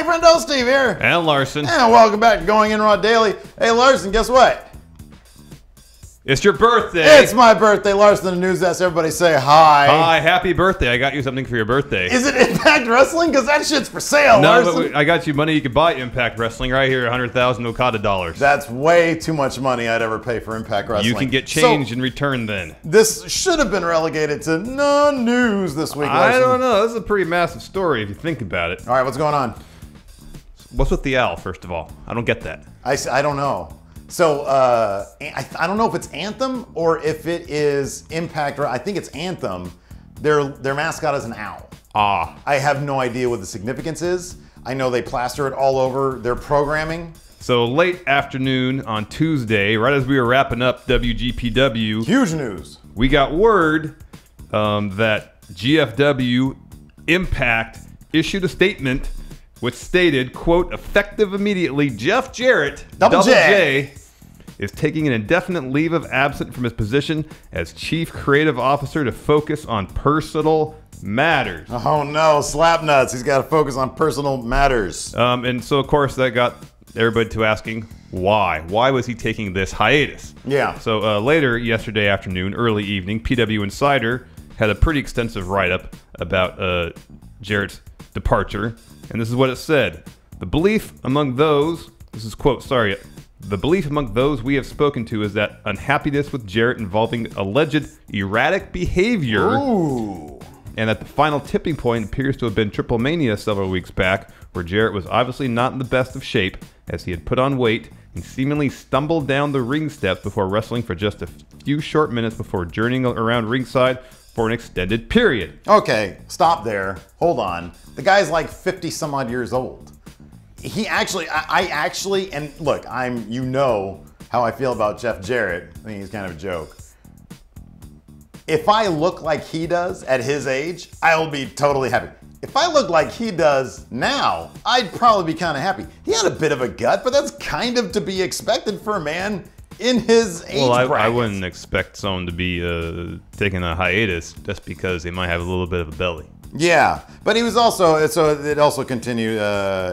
friendo, Steve here. And Larson. And welcome back to Going In Raw Daily. Hey, Larson, guess what? It's your birthday. It's my birthday, Larson. The news desk. Everybody say hi. Hi, happy birthday. I got you something for your birthday. Is it Impact Wrestling? Because that shit's for sale, no, Larson. but I got you money you could buy Impact Wrestling right here, 100,000 Okada dollars. That's way too much money I'd ever pay for Impact Wrestling. You can get change in return then. This should have been relegated to non-news this week, Larson. I don't know. This is a pretty massive story if you think about it. All right, what's going on? What's with the owl, first of all? I don't get that. I don't know. So, I don't know if it's Anthem or if it is Impact. I think it's Anthem. Their mascot is an owl. Ah. I have no idea what the significance is. I know they plaster it all over their programming. So late afternoon on Tuesday, right as we were wrapping up WGPW. Huge news. We got word that GFW Impact issued a statement which stated, quote, effective immediately, Jeff Jarrett, Double J, is taking an indefinite leave of absence from his position as Chief Creative Officer to focus on personal matters. Oh no, slap nuts. He's got to focus on personal matters. And so, of course, that got everybody to asking, why? Why was he taking this hiatus? Yeah. So later yesterday afternoon, early evening, PW Insider had a pretty extensive write-up about Jarrett's departure. And this is what it said. The belief among those, this is quote, sorry, the belief among those we have spoken to is that unhappiness with Jarrett involving alleged erratic behavior. Ooh. And that the final tipping point appears to have been Triple Mania several weeks back, where Jarrett was obviously not in the best of shape as he had put on weight and seemingly stumbled down the ring steps before wrestling for just a few short minutes before journeying around ringside for an extended period. Okay, stop there. Hold on. The guy's like 50 some odd years old. He actually, I actually, and look, you know how I feel about Jeff Jarrett. I think he's kind of a joke. If I look like he does at his age, I'll be totally happy. If I look like he does now, I'd probably be kind of happy. He had a bit of a gut, but that's kind of to be expected for a man in his age bracket. I wouldn't expect someone to be taking a hiatus just because they might have a little bit of a belly. Yeah, but he was also, so it also continued,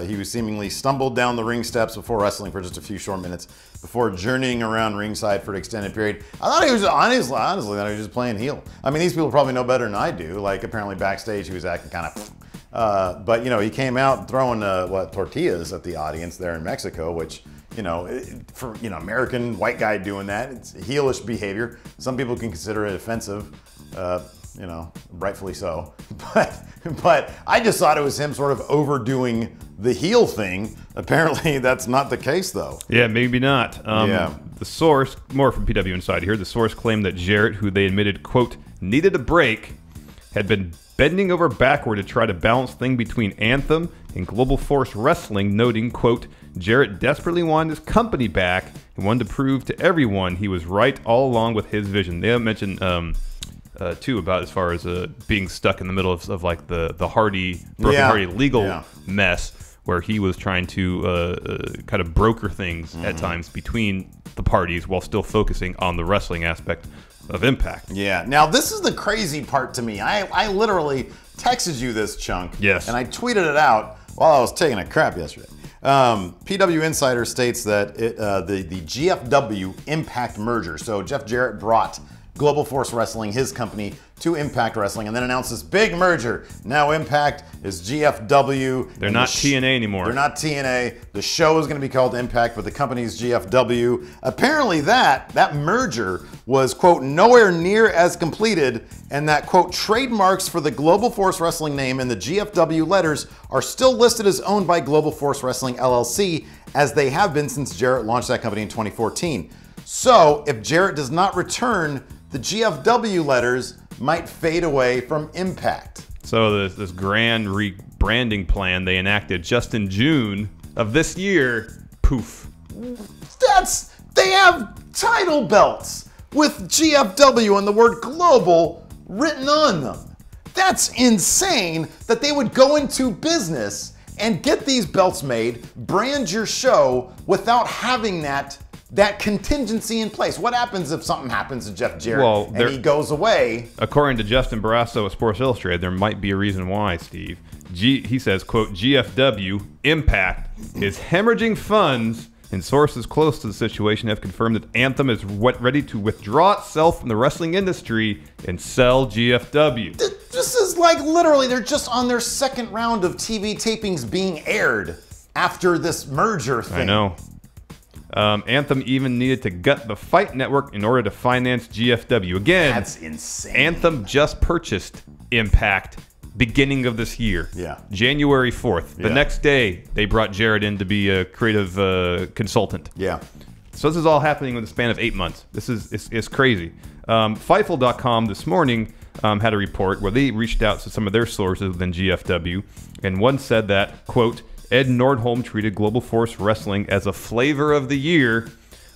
he was seemingly stumbled down the ring steps before wrestling for just a few short minutes before journeying around ringside for an extended period. I thought he was, honestly, I thought he was just playing heel. I mean, these people probably know better than I do. Like, apparently backstage he was acting kind of, but, you know, he came out throwing, tortillas at the audience there in Mexico, which, you know, for, you know, American white guy doing that, it's heelish behavior. Some people can consider it offensive. You know, rightfully so. But I just thought it was him sort of overdoing the heel thing. Apparently that's not the case though. Yeah, maybe not. Yeah. The source, more from PW Insider here, the source claimed that Jarrett, who they admitted, quote, needed a break, had been bending over backward to try to balance things between Anthem and Global Force Wrestling, noting, quote, Jarrett desperately wanted his company back and wanted to prove to everyone he was right all along with his vision. They mentioned too about as far as being stuck in the middle of like the Hardy, Broken Hardy legal mess where he was trying to kind of broker things at times between the parties while still focusing on the wrestling aspect of Impact. Yeah. Now this is the crazy part to me. I literally texted you this chunk. Yes. And I tweeted it out while I was taking a crap yesterday. PW Insider states that the GFW Impact merger. So Jeff Jarrett brought Global Force Wrestling, his company, to Impact Wrestling, and then announced this big merger. Now Impact is GFW. They're not TNA anymore. They're not TNA. The show is going to be called Impact, but the company's GFW. Apparently that merger was, quote, nowhere near as completed, and that, quote, trademarks for the Global Force Wrestling name and the GFW letters are still listed as owned by Global Force Wrestling LLC, as they have been since Jarrett launched that company in 2014. So if Jarrett does not return, the GFW letters might fade away from Impact. So this grand rebranding plan they enacted just in June of this year, poof. They have title belts with GFW and the word global written on them. That's insane that they would go into business and get these belts made, brand your show without having that contingency in place. What happens if something happens to Jeff Jarrett and he goes away? According to Justin Barrasso of Sports Illustrated, there might be a reason why, Steve. he says, quote, GFW Impact is hemorrhaging funds, and sources close to the situation have confirmed that Anthem is ready to withdraw itself from the wrestling industry and sell GFW. This is like literally, they're just on their second round of TV tapings being aired after this merger thing. I know. Anthem even needed to gut the Fight Network in order to finance GFW. Again, that's insane. Anthem just purchased Impact beginning of this year. Yeah. January 4th. The next day, they brought Jarrett in to be a creative consultant. Yeah. So this is all happening in the span of 8 months. This is it's crazy. Fightful.com this morning had a report where they reached out to some of their sources within GFW, and one said that, quote, Ed Nordholm treated Global Force Wrestling as a flavor of the year,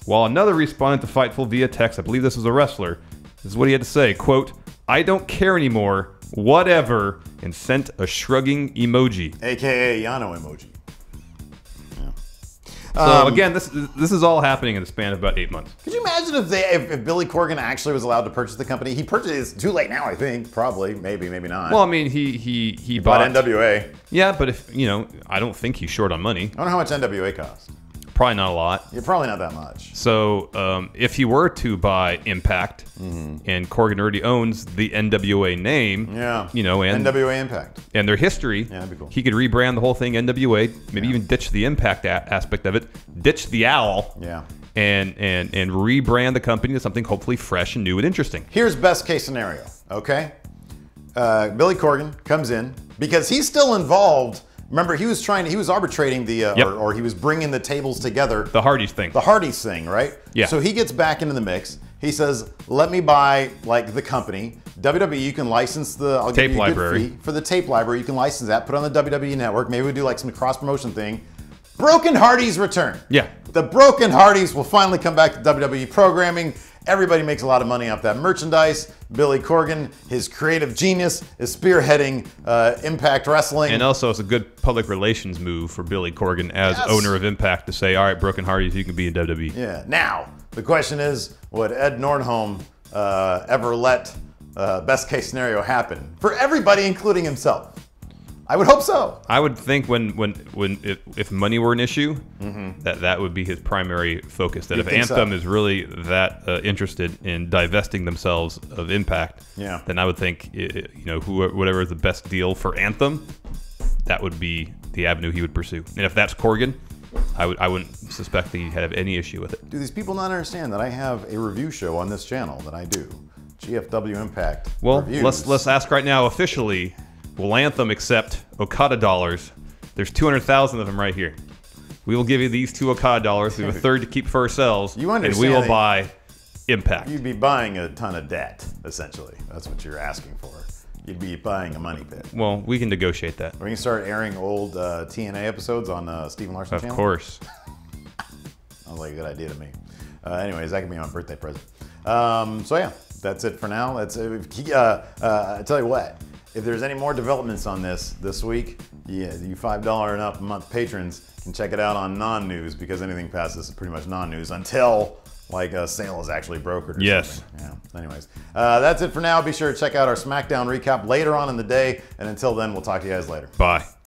while another responded to Fightful via text. I believe this was a wrestler. This is what he had to say, quote, I don't care anymore, whatever, and sent a shrugging emoji. AKA Yano emoji. So again, this is all happening in the span of about 8 months. Could you imagine if Billy Corgan actually was allowed to purchase the company? He purchased it. It's too late now, I think. Probably, maybe not. Well, I mean, he bought NWA. Yeah, but if I don't think he's short on money. I wonder how much NWA cost. Probably not a lot. Yeah, probably not that much. So if he were to buy Impact, and Corgan already owns the NWA name, and NWA Impact and their history, that'd be cool. He could rebrand the whole thing NWA, maybe even ditch the Impact aspect of it, ditch the owl, and rebrand the company to something hopefully fresh and new and interesting. Here's best case scenario. Okay, Billy Corgan comes in because he's still involved. Remember, he was arbitrating the, or he was bringing the tables together. The Hardys thing. The Hardys thing, right? Yeah. So he gets back into the mix. He says, let me buy, like, the company. WWE, you can license the... I'll tape give you a library. good fee for the tape library. You can license that, put it on the WWE Network. Maybe we do, like, some cross-promotion thing. Broken Hardys return. Yeah. The Broken Hardys will finally come back to WWE programming. Everybody makes a lot of money off that merchandise. Billy Corgan, his creative genius, is spearheading Impact Wrestling. And also, it's a good public relations move for Billy Corgan as owner of Impact to say, all right, Broken Hardys, you can be in WWE. Yeah. Now, the question is, would Ed Nordholm ever let best case scenario happen for everybody, including himself? I would hope so. I would think if money were an issue, that would be his primary focus. That if Anthem is really that interested in divesting themselves of Impact, then I would think whatever is the best deal for Anthem, that would be the avenue he would pursue. And if that's Corgan, I wouldn't suspect that he'd have any issue with it. Do these people not understand that I have a review show on this channel that I do? GFW Impact. Well, reviews. let's ask right now officially. Will Anthem accept Okada dollars? There's 200,000 of them right here. We will give you these 2 Okada dollars. We have a third to keep for ourselves, and we will buy Impact. You'd be buying a ton of debt, essentially. That's what you're asking for. You'd be buying a money pit. Well, we can negotiate that. We can start airing old TNA episodes on Stephen Larson's channel. Of course. Sounds like a good idea to me. Anyways, that could be my birthday present. So yeah, that's it for now. That's I tell you what. If there's any more developments on this week, you $5 and up a month patrons can check it out on non-news, because anything past this is pretty much non-news until like a sale is actually brokered or something. Yeah. Anyways, that's it for now. Be sure to check out our SmackDown recap later on in the day, and until then, we'll talk to you guys later. Bye.